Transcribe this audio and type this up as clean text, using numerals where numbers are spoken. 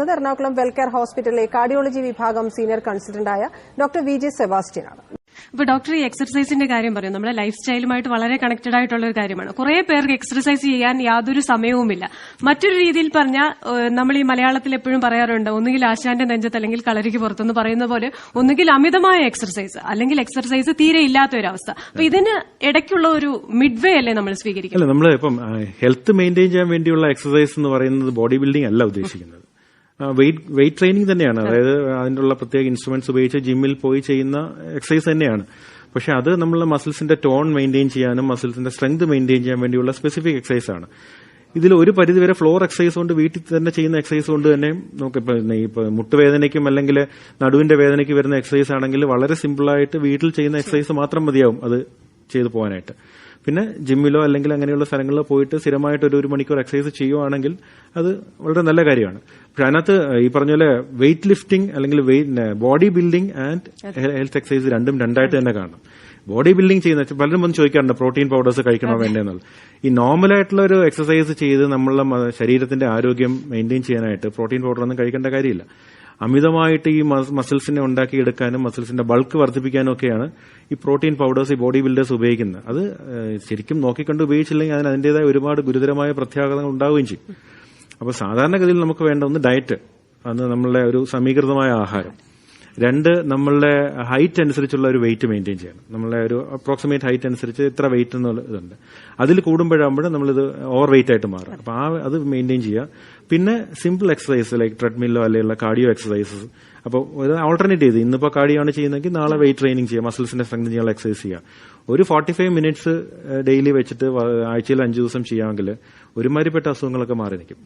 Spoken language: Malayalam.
എറണാകുളം വെൽകെയർ ഹോസ്പിറ്റലിലെ കാർഡിയോളജി വിഭാഗം സീനിയർ കൺസൾട്ടന്റായ ഡോക്ടർ വി ജെ സെബാസ്റ്റ്യനാണ്. ഇപ്പൊ ഡോക്ടർ ഈ എക്സർസൈസിന്റെ കാര്യം പറയും. നമ്മുടെ ലൈഫ് സ്റ്റൈലുമായിട്ട് വളരെ കണക്റ്റഡ് ആയിട്ടുള്ള ഒരു കാര്യമാണ്. കുറെ പേർക്ക് എക്സർസൈസ് ചെയ്യാൻ യാതൊരു സമയവുമില്ല. മറ്റൊരു രീതിയിൽ പറഞ്ഞാൽ നമ്മൾ ഈ മലയാളത്തിൽ എപ്പോഴും പറയാറുണ്ട്, ഒന്നുകിൽ ആശാന്റെ നെഞ്ചത്ത് അല്ലെങ്കിൽ കളരിക്ക് പുറത്തെന്ന് പറയുന്ന പോലെ ഒന്നുകിൽ അമിതമായ എക്സർസൈസ് അല്ലെങ്കിൽ എക്സർസൈസ് തീരെ ഇല്ലാത്ത ഒരു അവസ്ഥ. അപ്പൊ ഇതിന് ഇടയ്ക്കുള്ള ഒരു മിഡ് വേ അല്ലേ നമ്മൾ സ്വീകരിക്കുന്നത്? നമ്മൾ ഇപ്പം ഹെൽത്ത് മെയിൻറ്റെയിൻ ചെയ്യാൻ വേണ്ടിയുള്ള എക്സർസൈസ് എന്ന് പറയുന്നത് ബോഡി ബിൽഡിംഗ് അല്ല ഉദ്ദേശിക്കുന്നത്. വെയിറ്റ് ട്രെയിനിങ് തന്നെയാണ്. അതായത് അതിനുള്ള പ്രത്യേക ഇൻസ്ട്രുമെന്റ്സ് ഉപയോഗിച്ച് ജിമ്മിൽ പോയി ചെയ്യുന്ന എക്സസൈസ് തന്നെയാണ്. പക്ഷെ അത് നമ്മളെ മസിൽസിന്റെ ടോൺ മെയിൻറ്റെയിൻ ചെയ്യാനും മസിൽസിന്റെ സ്ട്രെങ്ത് മെയിൻറ്റെയിൻ ചെയ്യാൻ വേണ്ടിയുള്ള സ്പെസിഫിക് എക്സസൈസ് ആണ്. ഇതിൽ ഒരു പരിധിവരെ ഫ്ലോർ എക്സസൈസ് കൊണ്ട് വീട്ടിൽ തന്നെ ചെയ്യുന്ന എക്സസൈസ് കൊണ്ട് തന്നെ നമുക്കിപ്പോ മുട്ടുവേദനയ്ക്കും അല്ലെങ്കിൽ നടുവിന്റെ വേദനയ്ക്ക് വരുന്ന എക്സസൈസ് ആണെങ്കിൽ വളരെ സിമ്പിളായിട്ട് വീട്ടിൽ ചെയ്യുന്ന എക്സസൈസ് മാത്രം മതിയാവും അത് ചെയ്തു പോകാനായിട്ട്. പിന്നെ ജിമ്മിലോ അല്ലെങ്കിൽ അങ്ങനെയുള്ള സ്ഥലങ്ങളിലോ പോയിട്ട് സ്ഥിരമായിട്ട് ഒരു മണിക്കൂർ എക്സസൈസ് ചെയ്യുവാണെങ്കിൽ അത് വളരെ നല്ല കാര്യമാണ്. പക്ഷെ അതിനകത്ത് ഈ പറഞ്ഞ പോലെ വെയിറ്റ് ലിഫ്റ്റിംഗ് അല്ലെങ്കിൽ body building and health exercise രണ്ടും രണ്ടായിട്ട് തന്നെ കാണണം. ബോഡി ബിൽഡിംഗ് ചെയ്യുന്ന പലരും വന്ന് ചോദിക്കാറുണ്ട് പ്രോട്ടീൻ പൗഡേഴ്സ് കഴിക്കണോ വേണ്ടെന്നുള്ളത്. ഈ നോർമലായിട്ടുള്ള ഒരു എക്സസൈസ് ചെയ്ത് നമ്മളുടെ ശരീരത്തിന്റെ ആരോഗ്യം മെയിൻറ്റെയിൻ ചെയ്യാനായിട്ട് പ്രോട്ടീൻ പൗഡർ ഒന്നും കഴിക്കേണ്ട കാര്യമില്ല. അമിതമായിട്ട് ഈ മസിൽസിനെ ഉണ്ടാക്കിയെടുക്കാനും മസിൽസിന്റെ ബൾക്ക് വർദ്ധിപ്പിക്കാനും ഒക്കെയാണ് ഈ പ്രോട്ടീൻ പൗഡേഴ്സ് ഈ ബോഡി ബിൽഡേഴ്സ് ഉപയോഗിക്കുന്നത്. അത് ശരിക്കും നോക്കിക്കണ്ട് ഉപയോഗിച്ചില്ലെങ്കിൽ അതിന് അതിന്റേതായ ഒരുപാട് ഗുരുതരമായ പ്രത്യാഘാതങ്ങൾ ഉണ്ടാവുകയും ചെയ്യും. അപ്പൊ സാധാരണഗതിയിൽ നമുക്ക് വേണ്ട ഒന്ന് ഡയറ്റ്, അന്ന് നമ്മളുടെ ഒരു സമീകൃതമായ ആഹാരം. രണ്ട്, നമ്മളുടെ ഹൈറ്റ് അനുസരിച്ചുള്ള ഒരു വെയിറ്റ് മെയിൻറ്റെയിൻ ചെയ്യണം. നമ്മളുടെ ഒരു അപ്രോക്സിമേറ്റ് ഹൈറ്റ് അനുസരിച്ച് എത്ര വെയിറ്റ് എന്നുള്ള ഇതുണ്ട്. അതിൽ കൂടുമ്പോഴാകുമ്പോൾ നമ്മളിത് ഓവർ വെയിറ്റ് ആയിട്ട് മാറും. അപ്പൊ അത് മെയിൻറ്റെയിൻ ചെയ്യുക. പിന്നെ സിമ്പിൾ എക്സസൈസ് ലൈക്ക് ട്രെഡ്മില്ലോ അല്ലെങ്കിൽ കാർഡിയോ എക്സസൈസസ്. അപ്പോൾ ഒരു ആൾട്ടർനേറ്റ് ചെയ്ത് ഇന്നിപ്പോൾ കാർഡിയോ ആണ് ചെയ്യുന്നതെങ്കിൽ നാളെ വെയിറ്റ് ട്രെയിനിങ് ചെയ്യുക, മസിൽസിന്റെ സ്ട്രെങ്ത് ചെയ്യാനുള്ള എക്സസൈസ് ചെയ്യുക. ഒരു 45 മിനിറ്റ്സ് ഡെയിലി വെച്ചിട്ട് ആഴ്ചയിൽ 5 ദിവസം ചെയ്യാമെങ്കിൽ ഒരുമാതിരിപ്പെട്ട അസുഖങ്ങളൊക്കെ മാറി നിൽക്കും.